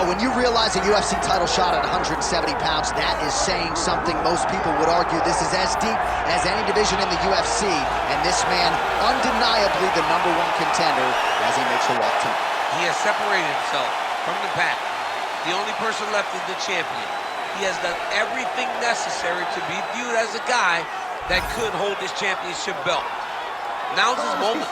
Well, when you realize a UFC title shot at 170 pounds, that is saying something. Most people would argue this is as deep as any division in the UFC, and this man, undeniably the #1 contender as he makes the walk tonight. He has separated himself from the pack. The only person left is the champion. He has done everything necessary to be viewed as a guy that could hold this championship belt. Now's his moment.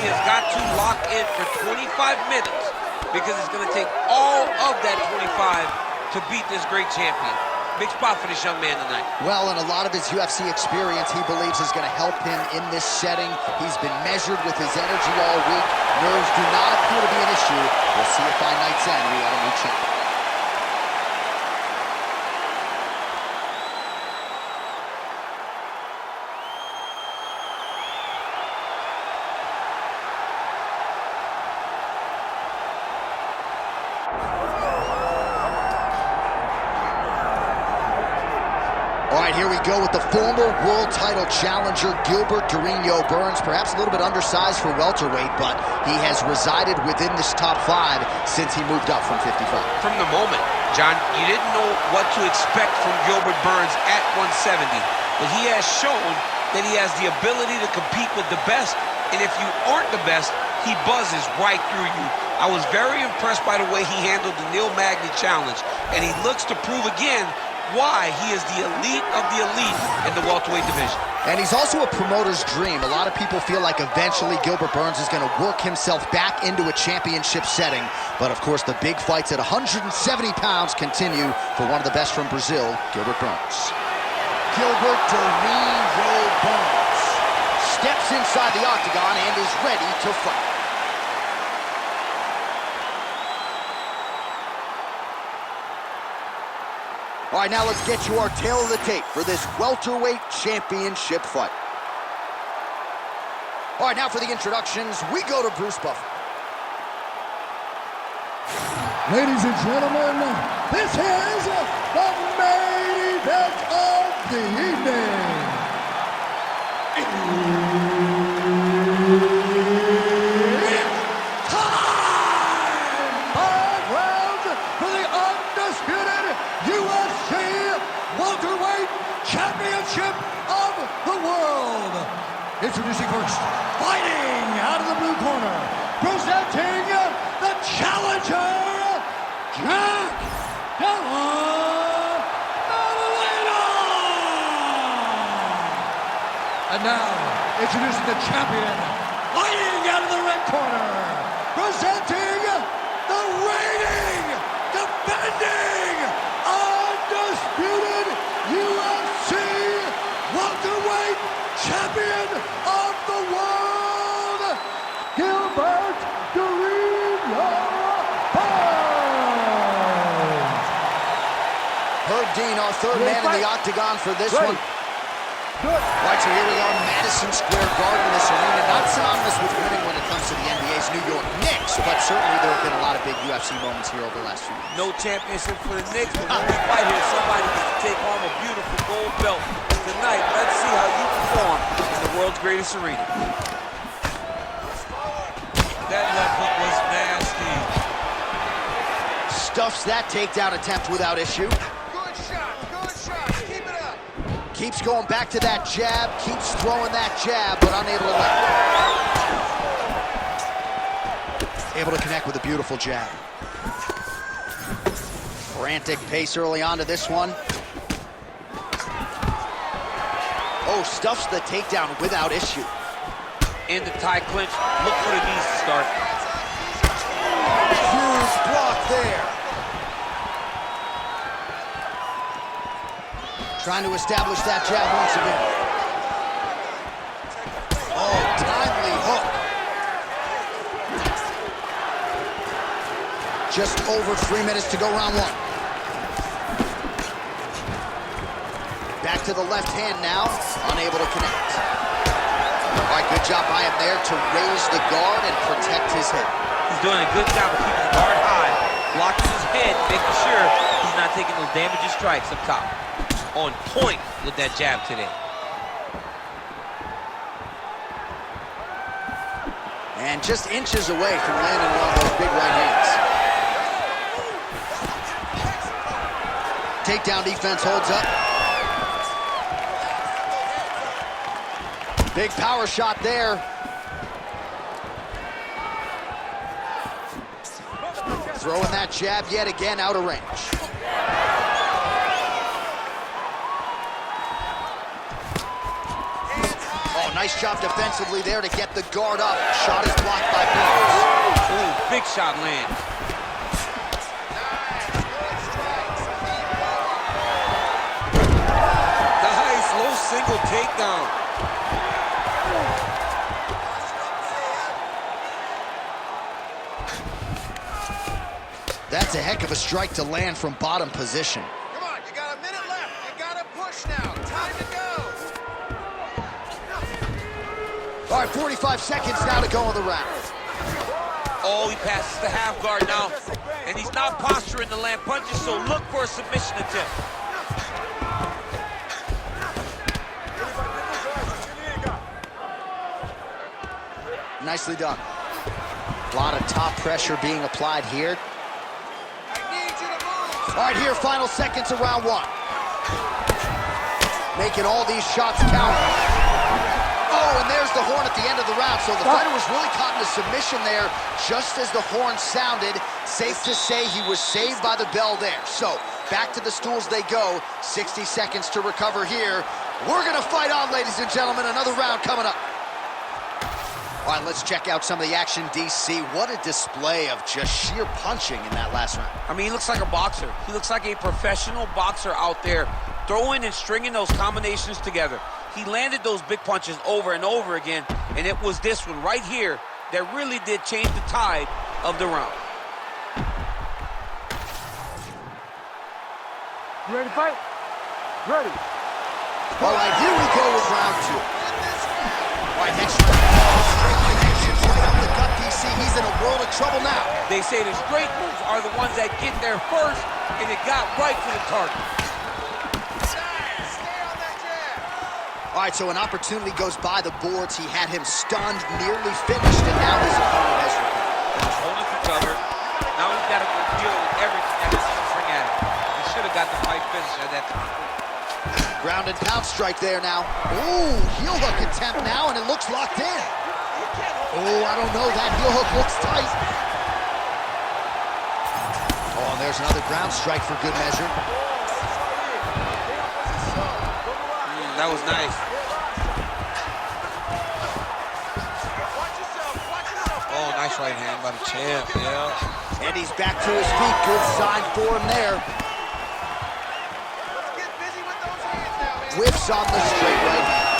He has got to lock in for 25 minutes because it's going to take all of that 25 to beat this great champion. Big spot for this young man tonight. Well, and a lot of his UFC experience he believes is going to help him in this setting. He's been measured with his energy all week. Nerves do not appear to be an issue. We'll see if by night's end we have a new champion. All right, here we go with the former world title challenger, Gilbert Burns. Perhaps a little bit undersized for welterweight, but he has resided within this top 5 since he moved up from 55. From the moment, John, you didn't know what to expect from Gilbert Burns at 170, but he has shown that he has the ability to compete with the best, and if you aren't the best, he buzzes right through you. I was very impressed by the way he handled the Neil Magny challenge, and he looks to prove again why he is the elite of the elite in the welterweight division. And he's also a promoter's dream. A lot of people feel like eventually Gilbert Burns is going to work himself back into a championship setting. But of course, the big fights at 170 pounds continue for one of the best from Brazil, Gilbert Burns. Gilbert Burns steps inside the octagon and is ready to fight. All right, now let's get you our tail of the tape for this welterweight championship fight. All right, now for the introductions, we go to Bruce Buffer. Ladies and gentlemen, this is the main event of the evening. It's time! 5 rounds for the undisputed UFC welterweight championship of the world. Introducing first, fighting out of the blue corner, presenting the challenger, Della Maddalena. And now, introducing the champion, fighting out of the red corner, presenting the reigning, defending, undisputed UFC welterweight champion of the world, Gilbert Burns. Herb Dean, our third man in the octagon for this one. Good. Right, so here we are, Madison Square Garden, this arena, not synonymous with winning when it comes to the NBA's New York Knicks, but certainly there have been a lot of big UFC moments here over the last few years. No championship for the Knicks, but when we fight here, somebody gets to take home a beautiful gold belt. Tonight, let's see how you perform in the world's greatest arena. That left hook was nasty. Stuffs that takedown attempt without issue. Good shot, keep it up. Keeps going back to that jab, keeps throwing that jab, but unable to land. Able to connect with a beautiful jab. Frantic pace early on to this one. Oh, stuffs the takedown without issue. In the tie clinch, look for the knees to start. Huge block there. Trying to establish that jab once again. Oh, timely hook. Just over 3 minutes to go, round 1. Back to the left hand now, unable to connect. All right, good job by him there to raise the guard and protect his head. He's doing a good job of keeping the guard high, blocking his head, making sure he's not taking those damaging strikes up top. On point with that jab today. And just inches away from landing one of those big right hands. Takedown defense holds up. Big power shot there. Throwing that jab yet again out of range. Oh, nice job defensively there to get the guard up. Shot is blocked by Burns. Ooh, big shot land. Nice, low single takedown. That's a heck of a strike to land from bottom position. Come on, you got a minute left. You got to push now. Time to go. All right, 45 seconds now to go in the round. Oh, he passes the half guard now, and he's not posturing to land punches, so look for a submission attempt. Nicely done. A lot of top pressure being applied here. All right, here, final seconds of round one. Making all these shots count. Oh, and there's the horn at the end of the round. So the fighter was really caught in a submission there just as the horn sounded. Safe to say he was saved by the bell there. So back to the stools they go. 60 seconds to recover here. We're going to fight on, ladies and gentlemen. Another round coming up. All right, let's check out some of the action, DC. What a display of just sheer punching in that last round. I mean, he looks like a boxer. He looks like a professional boxer out there, throwing and stringing those combinations together. He landed those big punches over and over again, and it was this one right here that really did change the tide of the round. You ready to fight? Ready. All right, here we go with round two. All right, next round. Straight connections right up the gut, DC. He's in a world of trouble now. They say the straight moves are the ones that get there first, and it got right to the target. Stay on that jab. All right, so an opportunity goes by the boards. He had him stunned, nearly finished, and now his opponent has recovered. His opponent recovered. Now he's got to deal with everything that is suffering at him. He should have got the fight finished at that time. Ground and pound strike there now. Ooh, heel hook attempt now, and it looks locked in. Oh, I don't know. That heel hook looks tight. Oh, and there's another ground strike for good measure. That was nice. Oh, nice right hand by the champ, yeah. And he's back to his feet. Good sign for him there. Whiffs on the straight right hand.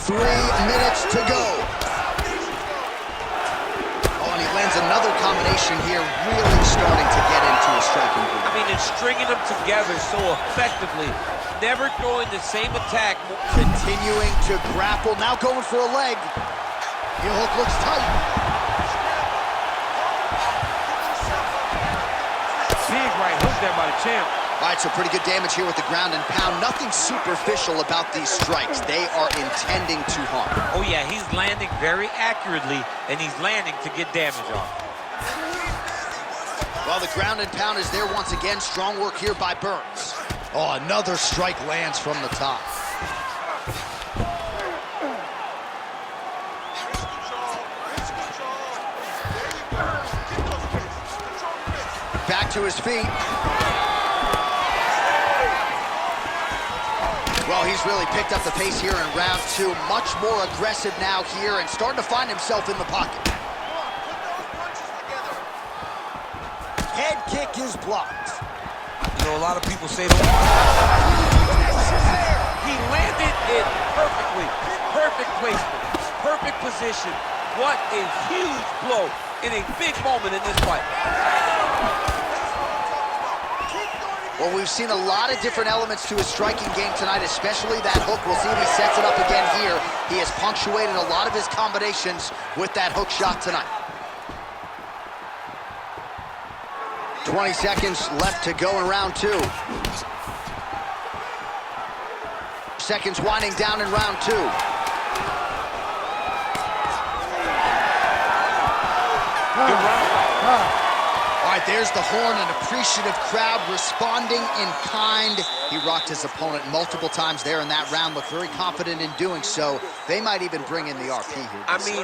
3 minutes to go. Oh, and he lands another combination here, really starting to get into a striking groove. I mean, it's stringing them together so effectively, never throwing the same attack. Continuing to grapple, now going for a leg. Heel hook looks tight. Big right hook there by the champ. All right, so pretty good damage here with the ground and pound. Nothing superficial about these strikes. They are intending to harm. Oh, yeah, he's landing very accurately, and he's landing to get damage off. Well, the ground and pound is there once again. Strong work here by Burns. Oh, another strike lands from the top. Back to his feet. Well, he's really picked up the pace here in round two. Much more aggressive now here and starting to find himself in the pocket. Head kick is blocked. You know, a lot of people say don't. He landed it perfectly. Perfect placement. Perfect position. What a huge blow in a big moment in this fight. Well, we've seen a lot of different elements to his striking game tonight, especially that hook. We'll see if he sets it up again here. He has punctuated a lot of his combinations with that hook shot tonight. 20 seconds left to go in round two. Seconds winding down in round two. Good round. All right, there's the horn, an appreciative crowd responding in kind. He rocked his opponent multiple times there in that round, looked very confident in doing so. They might even bring in the RP here. I mean,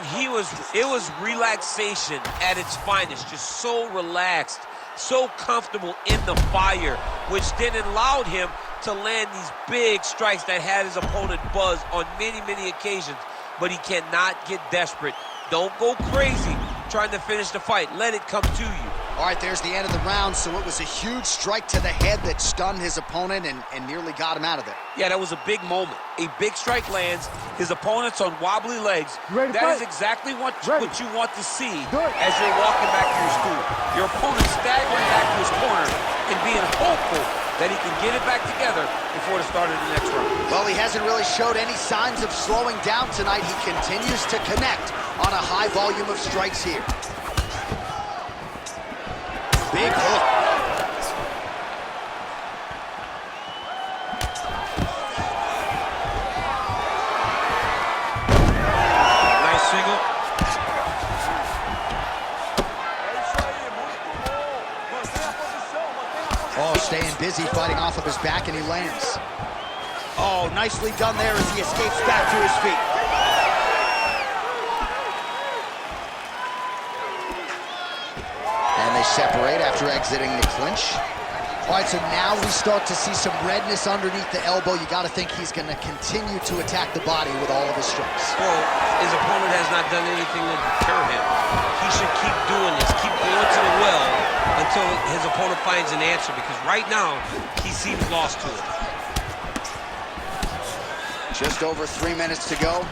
it was relaxation at its finest, just so relaxed, so comfortable in the fire, which then allowed him to land these big strikes that had his opponent buzzed on many, many occasions. But he cannot get desperate. Don't go crazy trying to finish the fight. Let it come to you. All right, there's the end of the round, so it was a huge strike to the head that stunned his opponent and nearly got him out of there. Yeah, that was a big moment. A big strike lands, his opponent's on wobbly legs. That is exactly what you want to see as you're walking back to your stool. Your opponent staggering back to his corner and being hopeful that he can get it back together before the start of the next round. Well, he hasn't really showed any signs of slowing down tonight. He continues to connect on a high volume of strikes here. Big hook. Nice single. Oh, staying busy, fighting off of his back, and he lands. Oh, nicely done there as he escapes back to his feet. And they separate after exiting the clinch. All right, so now we start to see some redness underneath the elbow. You got to think he's going to continue to attack the body with all of his strikes. Well, his opponent has not done anything to deter him. He should keep doing this, keep going to the well until his opponent finds an answer, because right now, he seems lost to it. Just over 3 minutes to go.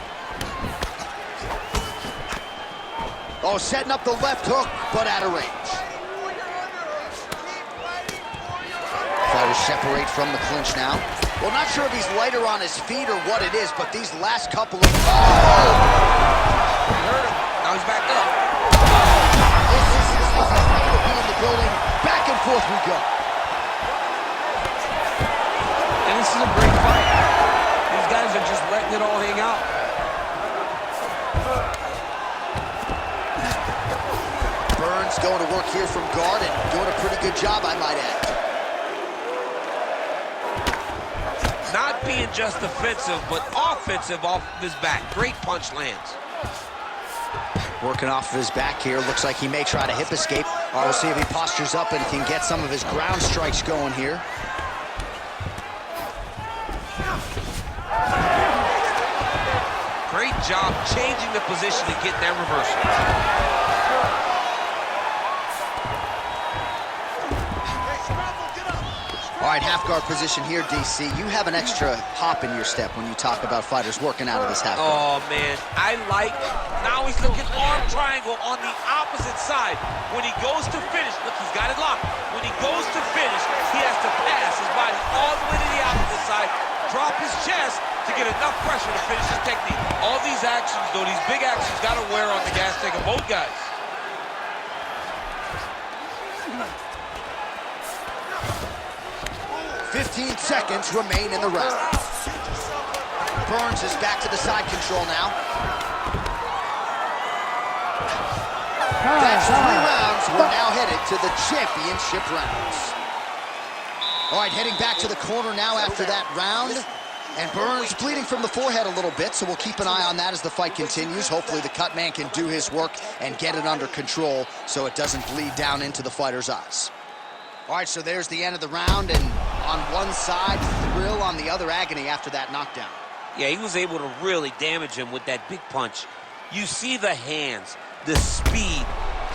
Oh, setting up the left hook, but out of range. Fighters separate from the clinch now. Well, not sure if he's lighter on his feet or what it is, but these last couple of... He hurt him. Now he's back up. This is going to be in the building. Back and forth we go. And this is a great fight. These guys are just letting it all hang out. Burns going to work here from guard and doing a pretty good job, I might add. Not being just defensive, but offensive off his back. Great punch lands. Working off of his back here. Looks like he may try to hip escape. All right, we'll see if he postures up and can get some of his ground strikes going here. Great job changing the position and getting that reversal. All right, half guard position here, DC. You have an extra hop in your step when you talk about fighters working out of this half guard. Oh, man. I like... Now he's looking arm triangle on the opposite side. When he goes to finish, look, he's got it locked. When he goes to finish, he has to pass his body all the way to the opposite side, drop his chest to get enough pressure to finish his technique. All these actions, though, these big actions, got to wear on the gas tank of both guys. 15 seconds remain in the round. Burns is back to the side control now. That's 3 rounds. We're now headed to the championship rounds. All right, heading back to the corner now after that round. And Burns bleeding from the forehead a little bit, so we'll keep an eye on that as the fight continues. Hopefully the cut man can do his work and get it under control so it doesn't bleed down into the fighter's eyes. All right, so there's the end of the round, and on one side, thrill, on the other, agony after that knockdown. Yeah, he was able to really damage him with that big punch. You see the hands, the speed,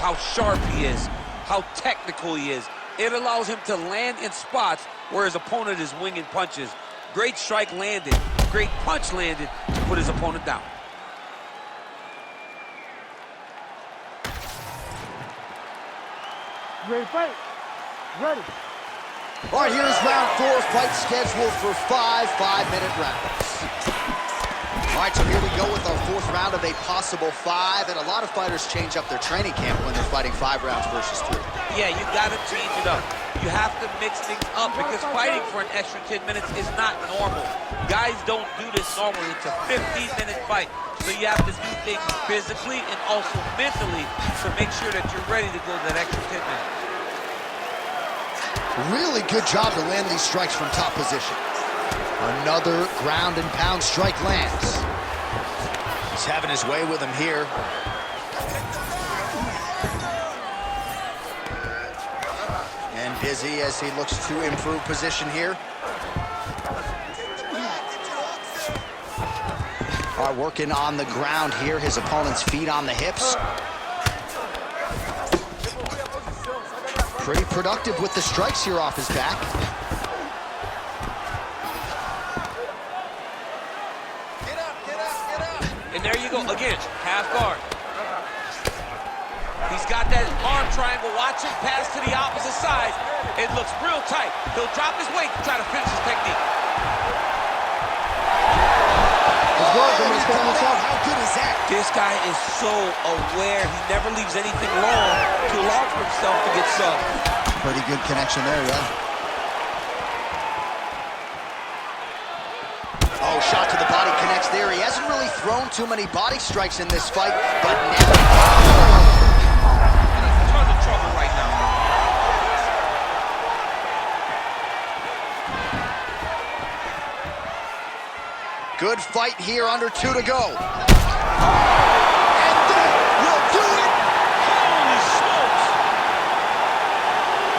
how sharp he is, how technical he is. It allows him to land in spots where his opponent is winging punches. Great strike landed, great punch landed to put his opponent down. Ready to fight? Ready. All right, here's round 4, fight scheduled for 5 5-minute rounds. All right, so here we go with our 4th round of a possible 5, and a lot of fighters change up their training camp when they're fighting 5 rounds versus 3. Yeah, you gotta change it up. You have to mix things up because fighting for an extra 10 minutes is not normal. Guys don't do this normally. It's a 15-minute fight. So you have to do things physically and also mentally to make sure that you're ready to go that extra 10 minutes. Really good job to land these strikes from top position. Another ground and pound strike lands. He's having his way with him here. And busy as he looks to improve position here. All right, working on the ground here. His opponent's feet on the hips. Pretty productive with the strikes here off his back. Get up, get up, get up. And there you go, again, half guard. He's got that arm triangle. Watch him pass to the opposite side. It looks real tight. He'll drop his weight to try to finish his technique. How good is that? This guy is so aware. He never leaves anything long to allow for himself to get subbed. Pretty good connection there, yeah. Oh, shot to the body connects there. He hasn't really thrown too many body strikes in this fight, but now... In a ton of trouble right now. Good fight here, under 2 to go. And that will do it! Holy smokes!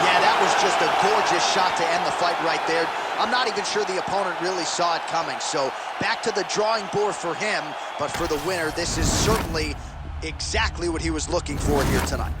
Yeah, that was just a gorgeous shot to end the fight right there. I'm not even sure the opponent really saw it coming. So back to the drawing board for him, but for the winner, this is certainly exactly what he was looking for here tonight.